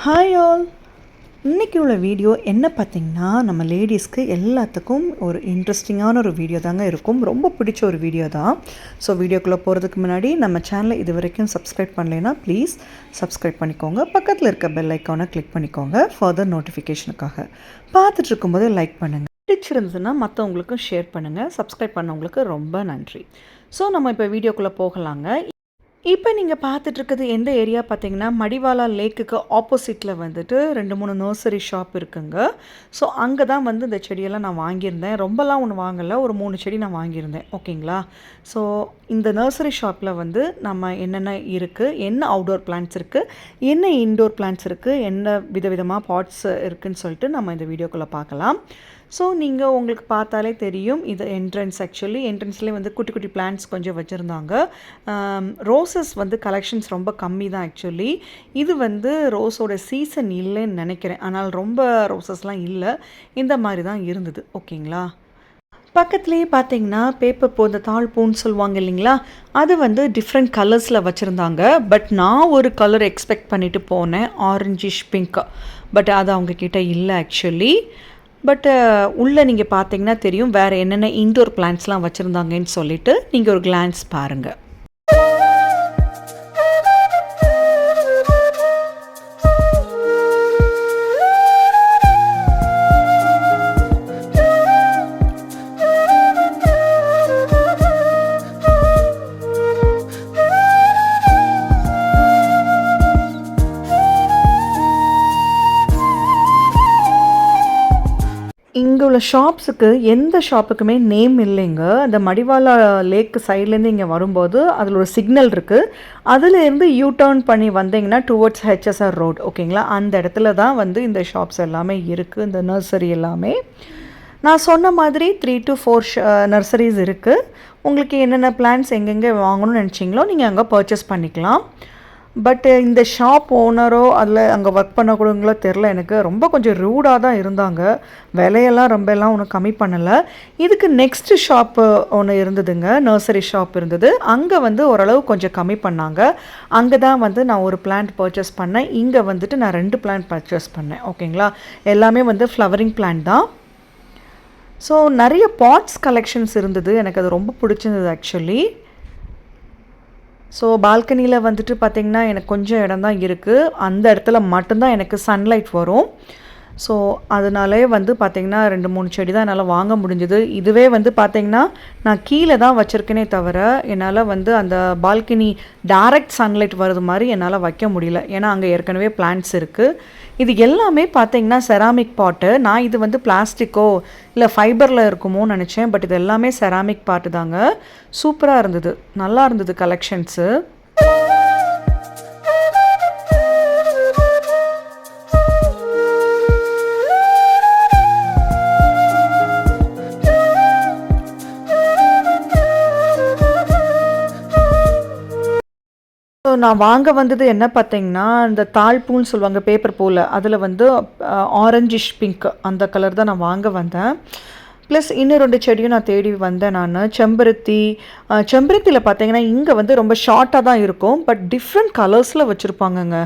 Hi all. இன்றைக்கி உள்ள video என்ன பார்த்திங்கன்னா, நம்ம லேடிஸ்க்கு எல்லாத்துக்கும் ஒரு இன்ட்ரெஸ்டிங்கான ஒரு வீடியோ தாங்க இருக்கும். ரொம்ப பிடிச்ச ஒரு வீடியோ தான். ஸோ வீடியோக்குள்ளே போகிறதுக்கு முன்னாடி நம்ம சேனலை இது வரைக்கும் சப்ஸ்கிரைப் பண்ணலைன்னா ப்ளீஸ் சப்ஸ்கிரைப் பண்ணிக்கோங்க. பக்கத்தில் இருக்க பெல் ஐக்கானை கிளிக் பண்ணிக்கோங்க ஃபர்தர் நோட்டிஃபிகேஷனுக்காக. பார்த்துட்டு இருக்கும்போது லைக் பண்ணுங்கள். பிடிச்சிருந்ததுன்னா மற்றவங்களுக்கும் ஷேர் பண்ணுங்கள். சப்ஸ்கிரைப் பண்ணவங்களுக்கு ரொம்ப நன்றி. ஸோ நம்ம இப்போ வீடியோக்குள்ளே போகலாங்க. இப்போ நீங்கள் பார்த்துட்ருக்குது எந்த ஏரியா பார்த்தீங்கன்னா, மடிவாலா லேக்குக்கு ஆப்போசிட்டில் வந்துட்டு 2-3 நர்சரி ஷாப் இருக்குங்க. ஸோ அங்கே தான் வந்து இந்த செடியெல்லாம் நான் வாங்கியிருந்தேன். ரொம்பலாம் ஒன்று வாங்கலை, ஒரு 3 செடி நான் வாங்கியிருந்தேன். ஓகேங்களா? ஸோ இந்த நர்சரி ஷாப்பில் வந்து நம்ம என்னென்ன இருக்குது, என்ன அவுடோர் பிளான்ட்ஸ் இருக்குது, என்ன இன்டோர் பிளான்ட்ஸ் இருக்குது, என்ன விதவிதமாக பாட்ஸ் இருக்குதுன்னு சொல்லிட்டு நம்ம இந்த வீடியோக்குள்ளே பார்க்கலாம். ஸோ நீங்கள் உங்களுக்கு பார்த்தாலே தெரியும், இது என்ட்ரன்ஸ். ஆக்சுவலி என்ட்ரன்ஸ்லேயே வந்து குட்டி குட்டி பிளான்ட்ஸ் கொஞ்சம் வச்சுருந்தாங்க. ரோசஸ் வந்து கலெக்ஷன்ஸ் ரொம்ப கம்மி தான் ஆக்சுவலி. இது வந்து ரோஸோட சீசன் இல்லைன்னு நினைக்கிறேன். ஆனால் ரொம்ப ரோசஸ்லாம் இல்லை, இந்த மாதிரி தான் இருந்தது. ஓகேங்களா? பக்கத்துலேயே பார்த்தீங்கன்னா பேப்பர் பூ, இந்த தாழ் பூன்னு சொல்லுவாங்க இல்லைங்களா, அது வந்து டிஃப்ரெண்ட் கலர்ஸில் வச்சுருந்தாங்க. பட் நான் ஒரு கலர் எக்ஸ்பெக்ட் பண்ணிவிட்டு போனேன், ஆரஞ்சிஷ் பிங்க். பட் அது அவங்கக்கிட்ட இல்லை ஆக்சுவலி. பட் உள்ளே நீங்கள் பார்த்தீங்கன்னா தெரியும் வேறு என்னென்ன இன்டோர் பிளான்ட்ஸ்லாம் வச்சுருந்தாங்கன்னு சொல்லிவிட்டு நீங்கள் ஒரு கிளான்ஸ் பாருங்கள். இங்கே உள்ள ஷாப்ஸுக்கு எந்த ஷாப்புக்குமே நேம் இல்லைங்க. அந்த மடிவாலா லேக் சைட்லேருந்து இங்கே வரும்போது அதில் ஒரு சிக்னல் இருக்குது. அதுலேருந்து யூ டர்ன் பண்ணி வந்தீங்கன்னா டுவர்ட்ஸ் ஹெச்எஸ்ஆர் ரோட். ஓகேங்களா? அந்த இடத்துல தான் வந்து இந்த ஷாப்ஸ் எல்லாமே இருக்குது, இந்த நர்சரி எல்லாமே. நான் சொன்ன மாதிரி 3 to 4 நர்சரிஸ் இருக்குது. உங்களுக்கு என்னென்ன பிளான்ஸ் எங்கெங்கே வாங்கணும்னு நினச்சிங்களோ நீங்கள் அங்கே பர்ச்சேஸ் பண்ணிக்கலாம். பட் இந்த ஷாப் ஓனரோ அதில் அங்கே ஒர்க் பண்ணக்கூடங்களோ தெரில, எனக்கு ரொம்ப கொஞ்சம் ரூடாக தான் இருந்தாங்க. விலையெல்லாம் ரொம்ப எல்லாம் ஒன்றும் கம்மி பண்ணலை. இதுக்கு நெக்ஸ்ட்டு ஷாப்பு ஒன்று இருந்ததுங்க, நர்சரி ஷாப் இருந்தது. அங்கே வந்து ஓரளவு கொஞ்சம் கம்மி பண்ணாங்க. அங்கே தான் வந்து நான் ஒரு பிளான்ட் பர்ச்சேஸ் பண்ணேன். இங்கே வந்துட்டு நான் 2 பிளான்ட் பர்ச்சேஸ் பண்ணேன். ஓகேங்களா? எல்லாமே வந்து ஃப்ளவரிங் பிளான்ட் தான். ஸோ நிறைய பாட்ஸ் கலெக்ஷன்ஸ் இருந்தது, எனக்கு அது ரொம்ப பிடிச்சிருந்தது ஆக்சுவலி. ஸோ பால்கனியில் வந்துட்டு பார்த்திங்கன்னா எனக்கு கொஞ்சம் இடம் தான் இருக்குது. அந்த இடத்துல மட்டும்தான் எனக்கு சன்லைட் வரும். ஸோ அதனாலே வந்து பார்த்திங்கன்னா 2-3 செடி தான் என்னால் வாங்க முடிஞ்சது. இதுவே வந்து பார்த்திங்கன்னா நான் கீழே தான் வச்சுருக்கேனே தவிர என்னால் வந்து அந்த பால்கனி டைரக்ட் சன்லைட் வருது மாதிரி என்னால் வைக்க முடியல. ஏன்னா அங்கே ஏற்கனவே பிளான்ட்ஸ் இருக்குது. இது எல்லாமே பார்த்திங்கன்னா செராமிக் பாட்டு. நான் இது வந்து பிளாஸ்டிக்கோ இல்லை ஃபைபரில் இருக்குமோன்னு நினச்சேன். பட் இது எல்லாமே செராமிக் பாட்டு தாங்க. சூப்பராக இருந்தது, நல்லா இருந்தது கலெக்ஷன்ஸு. ஸோ நான் வாங்க வந்தது என்ன பார்த்தீங்கன்னா, இந்த தாழ்பூன்னு சொல்லுவாங்க பேப்பர் பூவில், அதில் வந்து ஆரஞ்சிஷ் பிங்க் அந்த கலர் தான் நான் வாங்க வந்தேன். ப்ளஸ் இன்னும் 2 செடியும் நான் தேடி வந்தேன் நான். செம்பருத்தியில் பார்த்தீங்கன்னா இங்கே வந்து ரொம்ப ஷார்ட்டாக தான் இருக்கும். பட் டிஃப்ரெண்ட் கலர்ஸில் வச்சுருப்பாங்கங்க.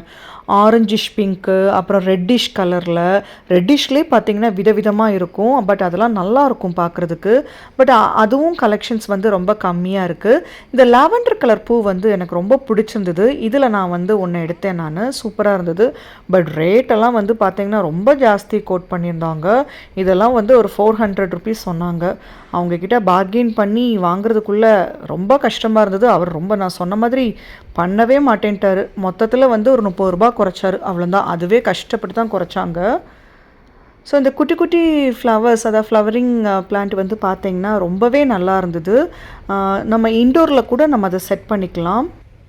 ஆரஞ்சிஷ் பிங்க்கு, அப்புறம் ரெட்டிஷ் கலரில். ரெட்டிஷ்லேயே பார்த்தீங்கன்னா விதவிதமாக இருக்கும். பட் அதெல்லாம் நல்லாயிருக்கும் பார்க்குறதுக்கு. பட் அதுவும் கலெக்ஷன்ஸ் வந்து ரொம்ப கம்மியாக இருக்குது. இந்த லாவெண்டர் கலர் பூ வந்து எனக்கு ரொம்ப பிடிச்சிருந்தது. இதில் நான் வந்து ஒன்று எடுத்தேன் நான், சூப்பராக இருந்தது. பட் ரேட்டெல்லாம் வந்து பார்த்திங்கன்னா ரொம்ப ஜாஸ்தி கோட் பண்ணியிருந்தாங்க. இதெல்லாம் வந்து ஒரு 400 ருபீஸ் சொன்னாங்க. அவங்கக்கிட்ட பார்கெயின் பண்ணி வாங்குறதுக்குள்ளே ரொம்ப கஷ்டமாக இருந்தது. அவர் ரொம்ப நான் சொன்ன மாதிரி பண்ணவே மாட்டேன்ட்டார். மொத்தத்தில் வந்து ஒரு 30 ரூபா குறைச்சார், அவ்வளோதான். அதுவே கஷ்டப்பட்டு தான் குறைச்சாங்க. ஸோ இந்த குட்டி குட்டி ஃப்ளவர்ஸ், அதாவது ஃப்ளவரிங் பிளான்ட் வந்து பார்த்திங்கன்னா ரொம்பவே நல்லா இருந்தது. நம்ம இன்டோரில் கூட நம்ம அதை செட் பண்ணிக்கலாம்.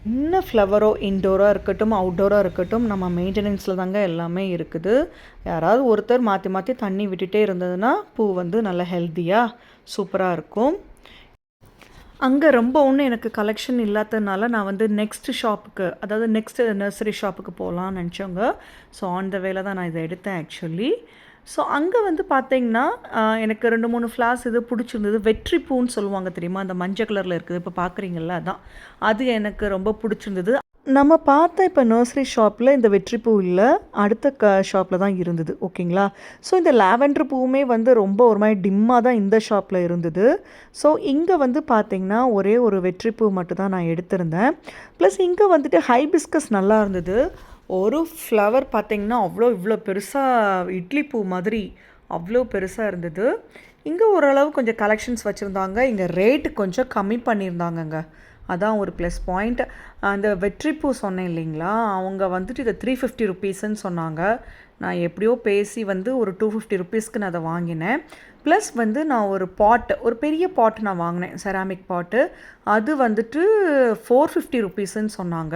என்ன ஃப்ளவரோ இன்டோராக இருக்கட்டும் அவுட்டோராக இருக்கட்டும், நம்ம மெயின்டெனன்ஸில் தாங்க எல்லாமே இருக்குது. யாராவது ஒருத்தர் மாற்றி மாற்றி தண்ணி விட்டுட்டே இருந்ததுன்னா பூ வந்து நல்லா ஹெல்த்தியாக சூப்பராக இருக்கும். அங்கே ரொம்ப ஒன்றும் எனக்கு கலெக்ஷன் இல்லாததுனால நான் வந்து நெக்ஸ்ட் ஷாப்புக்கு, அதாவது நெக்ஸ்ட் நர்சரி ஷாப்புக்கு போகலான்னு நினச்சோங்க. ஸோ ஆன் த வேல தான் நான் இதை எடுத்தேன் ஆக்சுவலி. ஸோ அங்கே வந்து பார்த்தீங்கன்னா எனக்கு 2-3 ஃப்ளார்ஸ் இது பிடிச்சிருந்தது. வெற்றி பூன்னு சொல்லுவாங்க தெரியுமா, அந்த மஞ்சள் கலரில் இருக்குது, இப்போ பார்க்குறீங்களா, அதான் அது எனக்கு ரொம்ப பிடிச்சிருந்தது. நம்ம பார்த்த இப்போ நர்சரி ஷாப்பில் இந்த வெற்றி பூ இல்லை, அடுத்த ஷாப்பில் தான் இருந்தது. ஓகேங்களா? ஸோ இந்த லாவெண்டர் பூவுமே வந்து ரொம்ப ஒரு மாதிரி டிம்மாக தான் இந்த ஷாப்பில் இருந்தது. ஸோ இங்கே வந்து பார்த்திங்கன்னா ஒரே ஒரு வெற்றி பூ மட்டும் தான் நான் எடுத்திருந்தேன். ப்ளஸ் இங்கே வந்துட்டு ஹைபிஸ்கஸ் நல்லா இருந்தது. ஒரு ஃப்ளவர் பார்த்திங்கன்னா இவ்வளோ பெருசாக இட்லி பூ மாதிரி அவ்வளோ பெருசாக இருந்தது. இங்கே ஓரளவு கொஞ்சம் கலெக்ஷன்ஸ் வச்சுருந்தாங்க. இங்கே ரேட்டு கொஞ்சம் கம்மி பண்ணியிருந்தாங்கங்க. அதான் ஒரு ப்ளஸ் பாயிண்ட். அந்த வெற்றிப்பூ சொன்னேன் இல்லைங்களா, அவங்க வந்துட்டு இதை 350 ருப்பீஸ்ன்னு சொன்னாங்க. நான் எப்படியோ பேசி வந்து ஒரு 250 ருப்பீஸ்க்கு நான் அதை வாங்கினேன். ப்ளஸ் வந்து நான் ஒரு பெரிய பாட் நான் வாங்கினேன், செராமிக் பாட்டு. அது வந்துட்டு 450 ருப்பீஸ்ன்னு சொன்னாங்க.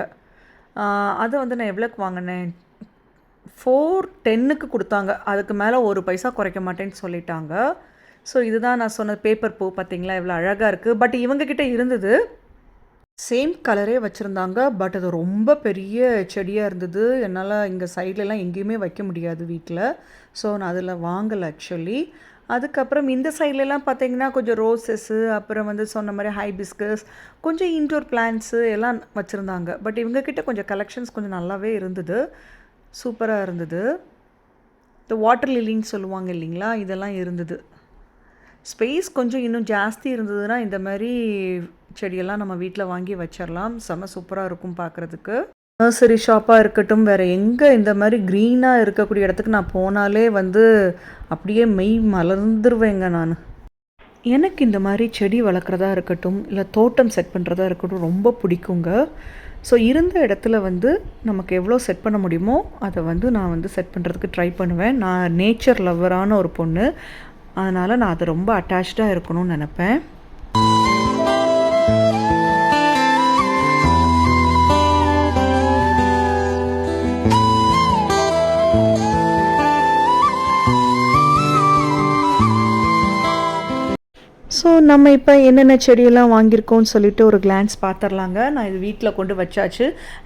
அதை வந்து நான் எவ்வளோக்கு வாங்கினேன், 410க்கு கொடுத்தாங்க. அதுக்கு மேலே ஒரு பைசா குறைக்க மாட்டேன்னு சொல்லிட்டாங்க. ஸோ இதுதான் நான் சொன்ன பேப்பர் பூ. பார்த்திங்களா எவ்வளோ அழகாக இருக்குது. பட் இவங்கக்கிட்ட இருந்தது சேம் கலரே வச்சுருந்தாங்க. பட் அது ரொம்ப பெரிய செடியாக இருந்தது. என்னால் இங்கே சைட்லலாம் எங்கேயுமே வைக்க முடியாது வீட்டில். ஸோ நான் அதில் வாங்கலை ஆக்சுவலி. அதுக்கப்புறம் இந்த சைட்லலாம் பார்த்திங்கன்னா கொஞ்சம் ரோசஸ்ஸு, அப்புறம் வந்து சொன்ன மாதிரி ஹைபிஸ்கஸ், கொஞ்சம் இன்டோர் பிளான்ட்ஸு எல்லாம் வச்சுருந்தாங்க. பட் இவங்கக்கிட்ட கொஞ்சம் கலெக்ஷன்ஸ் கொஞ்சம் நல்லாவே இருந்தது, சூப்பராக இருந்தது. இந்த வாட்டர் லில்லின்னு சொல்லுவாங்க இல்லைங்களா, இதெல்லாம் இருந்தது. ஸ்பேஸ் கொஞ்சம் இன்னும் ஜாஸ்தி இருந்ததுன்னா இந்த மாதிரி செடியெல்லாம் நம்ம வீட்டில் வாங்கி வச்சிடலாம். செம்ம சூப்பராக இருக்கும் பார்க்குறதுக்கு. நர்சரி ஷாப்பாக இருக்கட்டும், வேறு எங்கே இந்த மாதிரி க்ரீனாக இருக்கக்கூடிய இடத்துக்கு நான் போனாலே வந்து அப்படியே மெய் மலர்ந்துருவேங்க நான். எனக்கு இந்த மாதிரி செடி வளர்க்குறதா இருக்கட்டும், இல்லை தோட்டம் செட் பண்ணுறதா இருக்கட்டும் ரொம்ப பிடிக்குங்க. ஸோ இருந்த இடத்துல வந்து நமக்கு எவ்வளோ செட் பண்ண முடியுமோ அதை வந்து நான் வந்து செட் பண்ணுறதுக்கு ட்ரை பண்ணுவேன். நான் நேச்சர் லவ்வரான ஒரு பொண்ணு, அதனால் நான் அது ரொம்ப அட்டாச்சாக இருக்கணும்னு நினப்பேன். ஸோ நம்ம இப்போ என்னென்ன செடியெல்லாம் வாங்கியிருக்கோன்னு சொல்லிட்டு ஒரு கிளான்ஸ் பார்த்துர்லாங்க. நான் இது வீட்டில் கொண்டு வச்சாச்சு.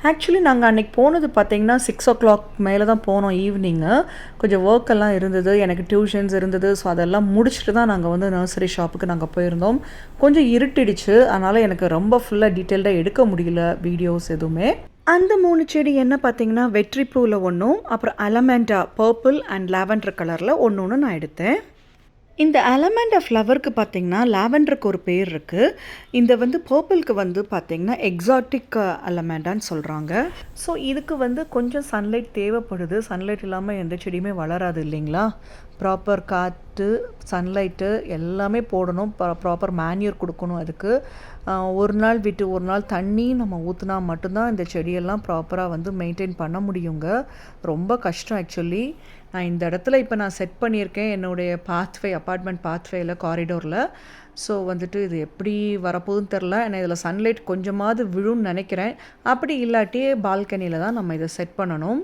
ஆக்சுவலி நாங்கள் அன்றைக்கி போனது பார்த்திங்கன்னா 6 o'clock மேலே தான் போனோம் ஈவினிங்கு. கொஞ்சம் ஒர்க்கெல்லாம் இருந்தது, எனக்கு டியூஷன்ஸ் இருந்தது. ஸோ அதெல்லாம் முடிச்சுட்டு தான் நாங்கள் வந்து நர்சரி ஷாப்புக்கு நாங்கள் போயிருந்தோம். கொஞ்சம் இருட்டிடுச்சு, அதனால் எனக்கு ரொம்ப ஃபுல்லாக டீட்டெயில்டாக எடுக்க முடியல வீடியோஸ் எதுவுமே. அந்த 3 செடி என்ன பார்த்திங்கன்னா வெற்றி பூவில் ஒன்றும், அப்புறம் அலமெண்டா பர்பிள் அண்ட் லாவெண்டர் கலரில் ஒன்று நான் எடுத்தேன். இந்த அலமெண்டா ஃப்ளவருக்கு பார்த்திங்கன்னா லாவெண்டருக்கு ஒரு பேர் இருக்குது. இந்த வந்து பர்பிளுக்கு வந்து பார்த்திங்கன்னா எக்ஸாட்டிக் அலமெண்டான்னு சொல்கிறாங்க. ஸோ இதுக்கு வந்து கொஞ்சம் சன்லைட் தேவைப்படுது. சன்லைட் இல்லாமல் எந்த செடியுமே வளராது இல்லைங்களா. ப்ராப்பர் காற்று, சன்லைட்டு எல்லாமே போடணும். ப்ராப்பர் மேன்யூர் கொடுக்கணும். அதுக்கு ஒரு நாள் விட்டு ஒரு நாள் தண்ணி நம்ம ஊற்றினா மட்டும்தான் இந்த செடியெல்லாம் ப்ராப்பராக வந்து மெயின்டைன் பண்ண முடியுங்க. ரொம்ப கஷ்டம் ஆக்சுவலி. நான் இந்த இடத்துல இப்போ நான் செட் பண்ணியிருக்கேன் என்னுடைய அப்பார்ட்மெண்ட் பாத்வேயில், காரிடோரில். ஸோ வந்துட்டு இது எப்படி வரப்போகுதுன்னு தெரில. ஏன்னா இதில் சன்லைட் கொஞ்சமாவது விழுன்னு நினைக்கிறேன். அப்படி இல்லாட்டியே பால்கனியில் தான் நம்ம இதை செட் பண்ணணும்.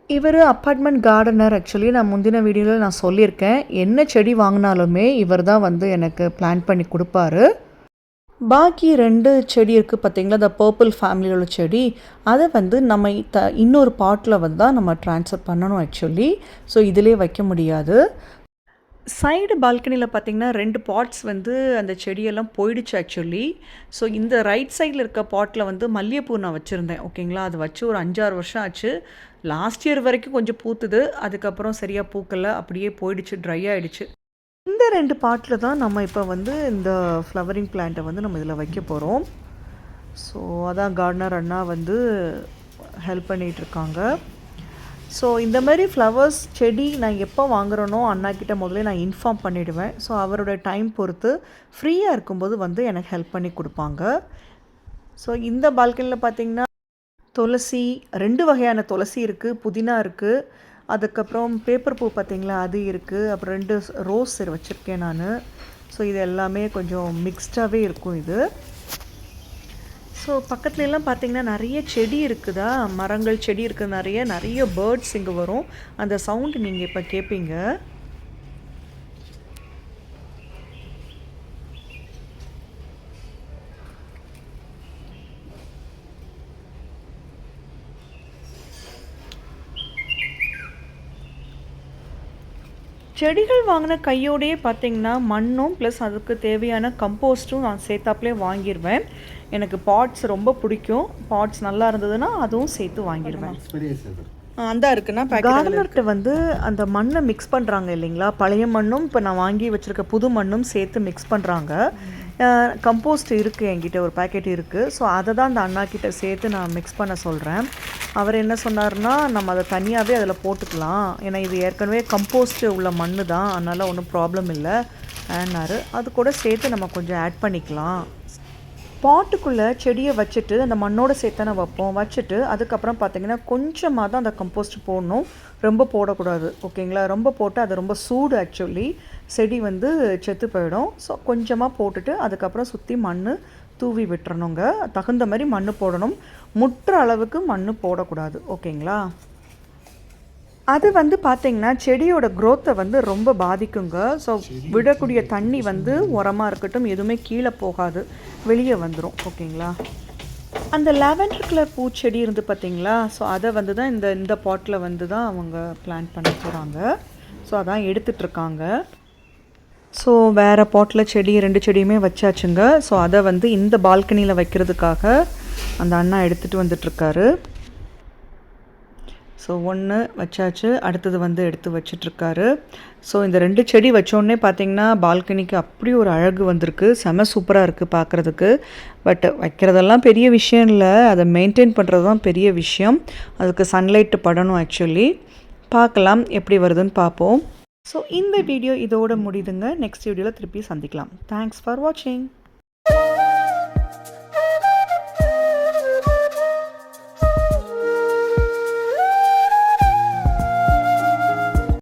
இவர் அப்பார்ட்மெண்ட் கார்டனர். ஆக்சுவலி நான் முந்தின வீடியோவில் நான் சொல்லியிருக்கேன், என்ன செடி வாங்கினாலுமே இவர் தான் வந்து எனக்கு பிளான் பண்ணி கொடுப்பாரு. பாக்கி 2 செடி இருக்குது பார்த்திங்களா, இந்த பர்பிள் ஃபேமிலியோட செடி. அதை வந்து நம்ம இன்னொரு பாட்டில் வந்து தான் நம்ம ட்ரான்ஸ்ஃபர் பண்ணணும் ஆக்சுவலி. ஸோ இதிலே வைக்க முடியாது. சைடு பால்கனியில் பார்த்திங்கன்னா 2 பாட்ஸ் வந்து அந்த செடியெல்லாம் போயிடுச்சு ஆக்சுவலி. ஸோ இந்த ரைட் சைடில் இருக்க பாட்டில் வந்து மல்லிகைப்பூ நான் வச்சுருந்தேன். ஓகேங்களா, அது வச்சு ஒரு 5-6 வருஷம் ஆச்சு. லாஸ்ட் இயர் வரைக்கும் கொஞ்சம் பூத்துது, அதுக்கப்புறம் சரியாக பூக்கலை, அப்படியே போயிடுச்சு, ட்ரை ஆகிடுச்சு. இந்த 2 பாட்டில் தான் நம்ம இப்போ வந்து இந்த ஃப்ளவரிங் பிளான்ட்டை வந்து நம்ம இதில் வைக்க போகிறோம். ஸோ அதான் கார்டனர் அண்ணா வந்து ஹெல்ப் பண்ணிகிட்ருக்காங்க. ஸோ இந்த மாதிரி ஃப்ளவர்ஸ் செடி நான் எப்போ வாங்குகிறேனோ அண்ணாக்கிட்ட முதல்ல நான் இன்ஃபார்ம் பண்ணிவிடுவேன். ஸோ அவரோட டைம் பொறுத்து ஃப்ரீயாக இருக்கும்போது வந்து எனக்கு ஹெல்ப் பண்ணி கொடுப்பாங்க. ஸோ இந்த பால்கனியில் பார்த்திங்கன்னா துளசி, 2 வகையான துளசி இருக்குது, புதினா இருக்குது, அதுக்கப்புறம் பேப்பர் பூ பார்த்திங்களா அது இருக்குது, அப்புறம் 2 ரோஸ் வச்சுருக்கேன் நான். ஸோ இது எல்லாமே கொஞ்சம் மிக்ஸ்டாகவே இருக்கும் இது. ஸோ பக்கத்துலலாம் பார்த்திங்கன்னா நிறைய செடி இருக்குதா, மரங்கள் செடி இருக்குது, நிறைய பேர்ட்ஸ் இங்கே வரும். அந்த சவுண்டு நீங்கள் இப்போ கேட்பீங்க. செடிகள் வாங்கின கையோடையே பார்த்தீங்கன்னா மண்ணும் ப்ளஸ் அதுக்கு தேவையான கம்போஸ்ட்டும் நான் சேர்த்தாப்புலே வாங்கிடுவேன். எனக்கு பாட்ஸ் ரொம்ப பிடிக்கும். பாட்ஸ் நல்லா இருந்ததுன்னா அதுவும் சேர்த்து வாங்கிடுவேன். அந்த இருக்குன்னா கார்டனர்கிட்ட வந்து அந்த மண்ணை மிக்ஸ் பண்ணுறாங்க இல்லைங்களா, பழைய மண்ணும் இப்போ நான் வாங்கி வச்சுருக்க புது மண்ணும் சேர்த்து மிக்ஸ் பண்ணுறாங்க. கம்போஸ்ட் இருக்குது, என்கிட்ட ஒரு பேக்கெட் இருக்குது. ஸோ அதை தான் அந்த அண்ணாக்கிட்ட சேர்த்து நான் மிக்ஸ் பண்ண சொல்கிறேன். அவர் என்ன சொன்னார்னா, நம்ம அதை தனியாகவே அதில் போட்டுக்கலாம், ஏன்னா இது ஏற்கனவே கம்போஸ்ட்டு உள்ள மண் தான், அதனால் ஒன்றும் ப்ராப்ளம் இல்லை ஆனாரு. அது கூட சேர்த்து நம்ம கொஞ்சம் ஆட் பண்ணிக்கலாம். பாட்டுக்குள்ளே செடியை வச்சுட்டு அந்த மண்ணோடு சேர்த்தானே வைப்போம். வச்சுட்டு அதுக்கப்புறம் பார்த்திங்கன்னா கொஞ்சமாக தான் அந்த கம்போஸ்ட் போடணும், ரொம்ப போடக்கூடாது. ஓகேங்களா, ரொம்ப போட்டு அது ரொம்ப சூடு, ஆக்சுவலி செடி வந்து செத்து போயிடும். ஸோ கொஞ்சமாக போட்டுட்டு அதுக்கப்புறம் சுற்றி மண் தூவி விட்டுறணுங்க. தகுந்த மாதிரி மண் போடணும், முட்டுற அளவுக்கு மண் போடக்கூடாது. ஓகேங்களா, அது வந்து பார்த்திங்கன்னா செடியோட க்ரோத்தை வந்து ரொம்ப பாதிக்குங்க. ஸோ விடக்கூடிய தண்ணி வந்து உரமாக இருக்கட்டும் எதுவுமே கீழே போகாது, வெளியே வந்துடும். ஓகேங்களா, அந்த லாவெண்டர் கலர் பூச்செடி இருந்து பார்த்திங்களா, ஸோ அதை வந்து தான் இந்த பாட்டில் வந்து தான் அவங்க பிளான்ட் பண்ண போகிறாங்க. ஸோ அதான் எடுத்துகிட்ருக்காங்க. ஸோ வேறு பாட்டில் செடி 2 செடியுமே வச்சாச்சுங்க. ஸோ அதை வந்து இந்த பால்கனியில் வைக்கிறதுக்காக அந்த அண்ணா எடுத்துகிட்டு வந்துட்டுருக்காரு. ஸோ ஒன்று வச்சாச்சு, அடுத்தது வந்து எடுத்து வச்சிட்ருக்காரு. ஸோ இந்த 2 செடி வச்சோடனே பார்த்திங்கன்னா பால்கனிக்கு அப்படி ஒரு அழகு வந்திருக்கு, செம சூப்பராக இருக்குது பார்க்குறதுக்கு. பட் வைக்கிறதெல்லாம் பெரிய விஷயம் இல்லை, அதை மெயின்டைன் பண்ணுறது தான் பெரிய விஷயம். அதுக்கு சன்லைட்டு படணும். ஆக்சுவலி பார்க்கலாம் எப்படி வருதுன்னு பார்ப்போம். ஸோ இந்த வீடியோ இதோட முடியுதுங்க. நெக்ஸ்ட் வீடியோவில் திருப்பி சந்திக்கலாம். தேங்க்ஸ் ஃபார் வாட்சிங்.